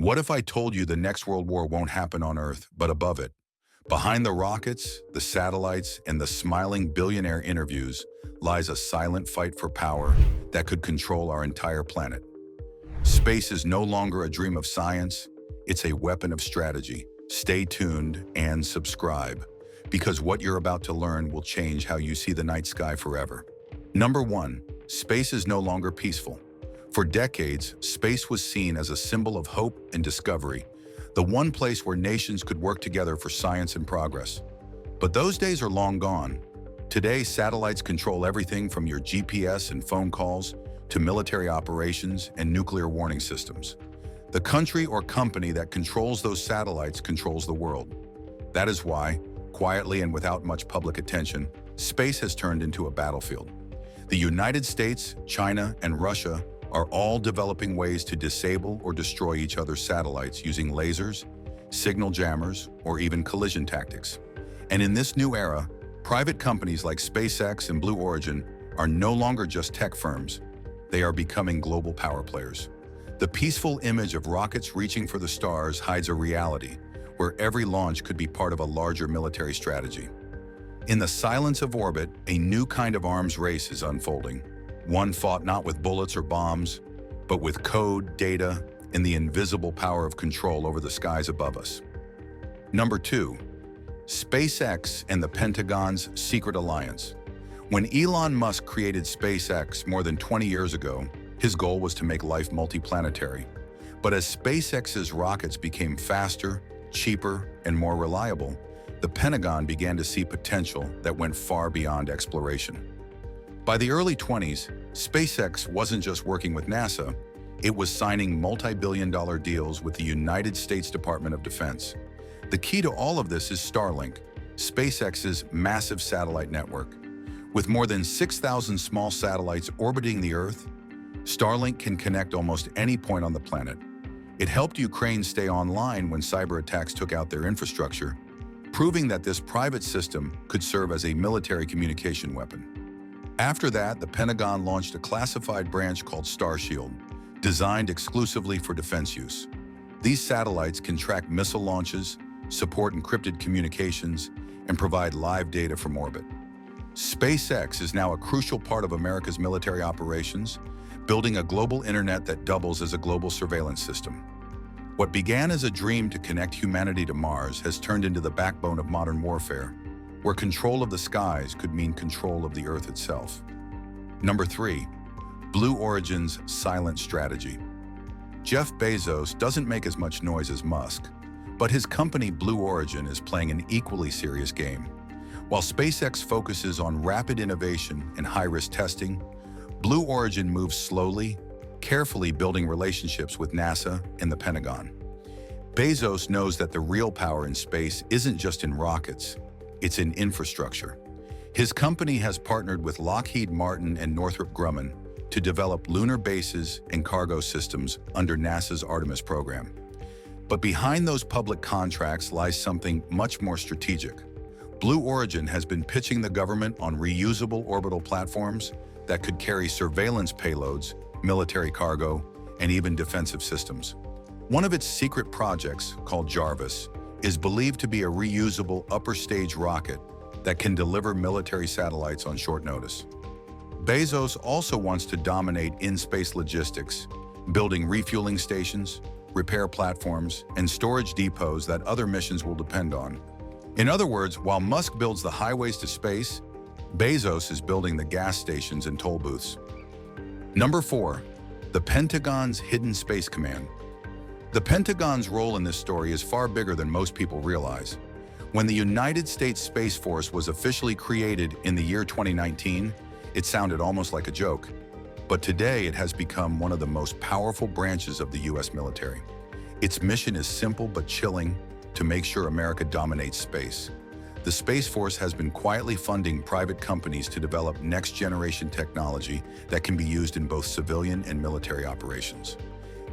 What if I told you the next world war won't happen on Earth, but above it? Behind the rockets, the satellites, and the smiling billionaire interviews lies a silent fight for power that could control our entire planet. Space is no longer a dream of science, it's a weapon of strategy. Stay tuned and subscribe, because what you're about to learn will change how you see the night sky forever. Number 1. Space is no longer peaceful. For decades, space was seen as a symbol of hope and discovery, the one place where nations could work together for science and progress. But those days are long gone. Today, satellites control everything from your GPS and phone calls to military operations and nuclear warning systems. The country or company that controls those satellites controls the world. That is why, quietly and without much public attention, space has turned into a battlefield. The United States, China, and Russia are all developing ways to disable or destroy each other's satellites using lasers, signal jammers, or even collision tactics. And in this new era, private companies like SpaceX and Blue Origin are no longer just tech firms. They are becoming global power players. The peaceful image of rockets reaching for the stars hides a reality where every launch could be part of a larger military strategy. In the silence of orbit, a new kind of arms race is unfolding. One fought not with bullets or bombs, but with code, data, and the invisible power of control over the skies above us. Number 2. SpaceX and the Pentagon's secret alliance. When Elon Musk created SpaceX more than 20 years ago, his goal was to make life multiplanetary. But as SpaceX's rockets became faster, cheaper, and more reliable, the Pentagon began to see potential that went far beyond exploration. By the early 20s, SpaceX wasn't just working with NASA, it was signing multi-billion-dollar deals with the United States Department of Defense. The key to all of this is Starlink, SpaceX's massive satellite network. With more than 6,000 small satellites orbiting the Earth, Starlink can connect almost any point on the planet. It helped Ukraine stay online when cyber attacks took out their infrastructure, proving that this private system could serve as a military communication weapon. After that, the Pentagon launched a classified branch called Starshield, designed exclusively for defense use. These satellites can track missile launches, support encrypted communications, and provide live data from orbit. SpaceX is now a crucial part of America's military operations, building a global internet that doubles as a global surveillance system. What began as a dream to connect humanity to Mars has turned into the backbone of modern warfare, where control of the skies could mean control of the Earth itself. Number 3. Blue Origin's silent strategy. Jeff Bezos doesn't make as much noise as Musk, but his company Blue Origin is playing an equally serious game. While SpaceX focuses on rapid innovation and high-risk testing, Blue Origin moves slowly, carefully building relationships with NASA and the Pentagon. Bezos knows that the real power in space isn't just in rockets, it's in infrastructure. His company has partnered with Lockheed Martin and Northrop Grumman to develop lunar bases and cargo systems under NASA's Artemis program. But behind those public contracts lies something much more strategic. Blue Origin has been pitching the government on reusable orbital platforms that could carry surveillance payloads, military cargo, and even defensive systems. One of its secret projects, called Jarvis, is believed to be a reusable upper stage rocket that can deliver military satellites on short notice. Bezos also wants to dominate in-space logistics, building refueling stations, repair platforms, and storage depots that other missions will depend on. In other words, while Musk builds the highways to space, Bezos is building the gas stations and toll booths. Number 4. The Pentagon's Hidden Space Command. The Pentagon's role in this story is far bigger than most people realize. When the United States Space Force was officially created in the year 2019, it sounded almost like a joke. But today it has become one of the most powerful branches of the US military. Its mission is simple but chilling: to make sure America dominates space. The Space Force has been quietly funding private companies to develop next-generation technology that can be used in both civilian and military operations.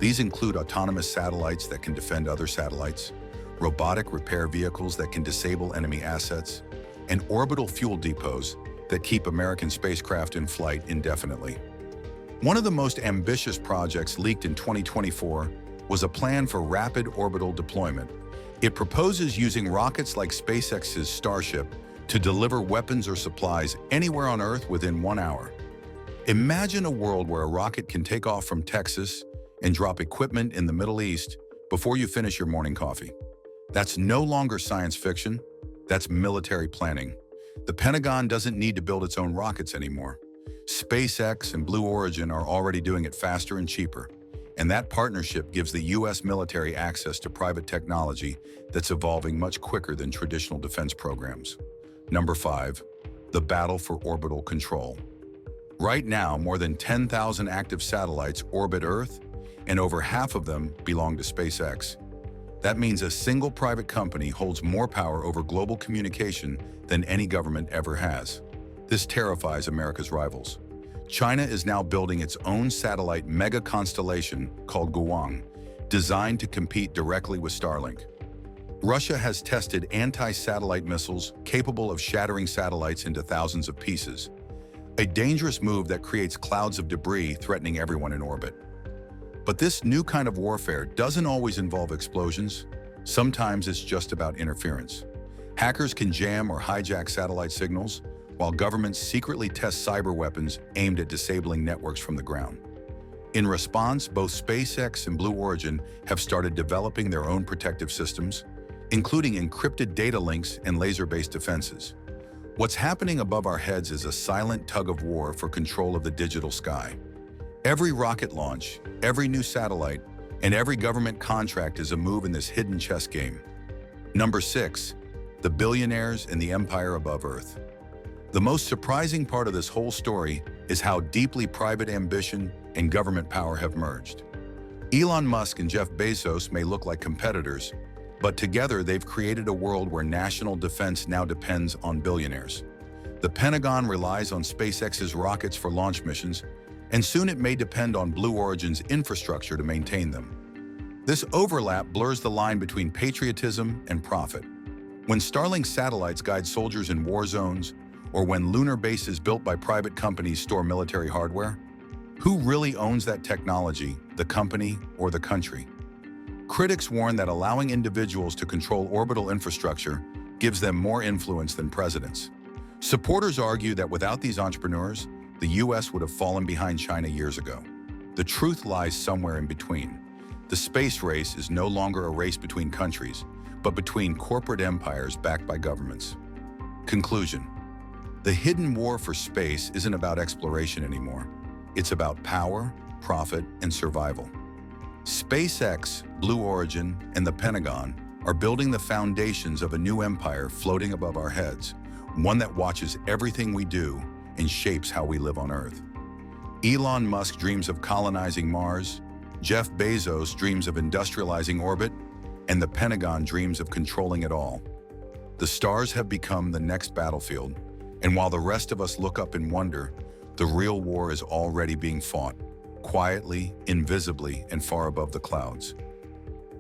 These include autonomous satellites that can defend other satellites, robotic repair vehicles that can disable enemy assets, and orbital fuel depots that keep American spacecraft in flight indefinitely. One of the most ambitious projects leaked in 2024 was a plan for rapid orbital deployment. It proposes using rockets like SpaceX's Starship to deliver weapons or supplies anywhere on Earth within 1 hour. Imagine a world where a rocket can take off from Texas and drop equipment in the Middle East before you finish your morning coffee. That's no longer science fiction, that's military planning. The Pentagon doesn't need to build its own rockets anymore. SpaceX and Blue Origin are already doing it faster and cheaper. And that partnership gives the U.S. military access to private technology that's evolving much quicker than traditional defense programs. Number 5, the battle for orbital control. Right now, more than 10,000 active satellites orbit Earth, and over half of them belong to SpaceX. That means a single private company holds more power over global communication than any government ever has. This terrifies America's rivals. China is now building its own satellite mega constellation called Guoang, designed to compete directly with Starlink. Russia has tested anti-satellite missiles capable of shattering satellites into thousands of pieces, a dangerous move that creates clouds of debris threatening everyone in orbit. But this new kind of warfare doesn't always involve explosions. Sometimes it's just about interference. Hackers can jam or hijack satellite signals, while governments secretly test cyber weapons aimed at disabling networks from the ground. In response, both SpaceX and Blue Origin have started developing their own protective systems, including encrypted data links and laser-based defenses. What's happening above our heads is a silent tug-of-war for control of the digital sky. Every rocket launch, every new satellite, and every government contract is a move in this hidden chess game. Number 6, the billionaires and the empire above Earth. The most surprising part of this whole story is how deeply private ambition and government power have merged. Elon Musk and Jeff Bezos may look like competitors, but together they've created a world where national defense now depends on billionaires. The Pentagon relies on SpaceX's rockets for launch missions, and soon it may depend on Blue Origin's infrastructure to maintain them. This overlap blurs the line between patriotism and profit. When Starlink satellites guide soldiers in war zones, or when lunar bases built by private companies store military hardware, who really owns that technology, the company or the country? Critics warn that allowing individuals to control orbital infrastructure gives them more influence than presidents. Supporters argue that without these entrepreneurs, the U.S. would have fallen behind China years ago. The truth lies somewhere in between. The space race is no longer a race between countries, but between corporate empires backed by governments. Conclusion. The hidden war for space isn't about exploration anymore. It's about power, profit, and survival. SpaceX, Blue Origin, and the Pentagon are building the foundations of a new empire floating above our heads, one that watches everything we do and shapes how we live on Earth. Elon Musk dreams of colonizing Mars, Jeff Bezos dreams of industrializing orbit, and the Pentagon dreams of controlling it all. The stars have become the next battlefield, and while the rest of us look up in wonder, the real war is already being fought, quietly, invisibly, and far above the clouds.